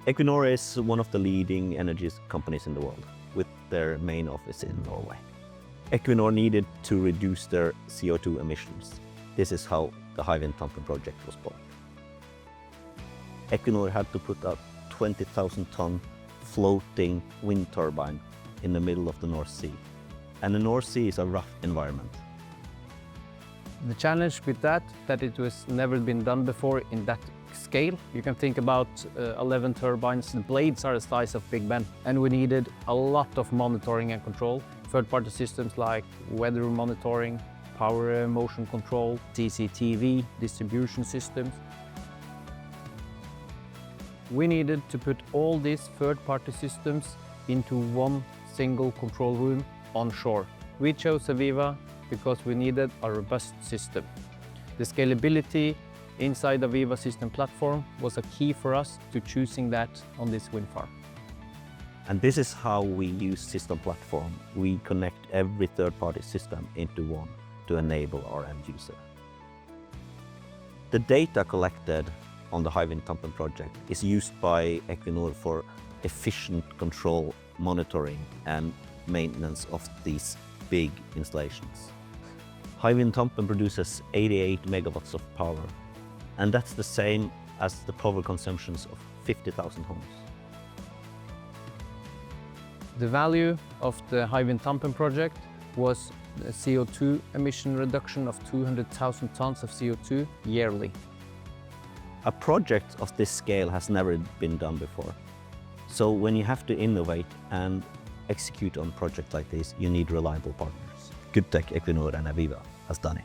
Equinor is one of the leading energy companies in the world, with their main office in Norway. Equinor needed to reduce their CO2 emissions. This is how the Hywind Tampen project was born. Equinor had to put a 20,000-ton floating wind turbine in the middle of the North Sea. And the North Sea is a rough environment. The challenge with that it was never been done before in that scale. You can think about 11 turbines. The blades are the size of Big Ben. And we needed a lot of monitoring and control. Third-party systems like weather monitoring, power motion control, CCTV, distribution systems. We needed to put all these third-party systems into one single control room onshore. We chose AVEVA because we needed a robust system. The scalability inside the AVEVA system platform was a key for us to choosing that on this wind farm. And this is how we use system platform. We connect every third-party system into one to enable our end user. The data collected on the Hywind Tampen project is used by Equinor for efficient control, monitoring and maintenance of these big installations. Hywind Tampen produces 88 megawatts of power, and that's the same as the power consumptions of 50,000 homes. The value of the Hywind Tampen project was a CO2 emission reduction of 200,000 tons of CO2 yearly. A project of this scale has never been done before. So when you have to innovate and execute on projects like this, you need reliable partners. Goodtech, Equinor and AVEVA has done it.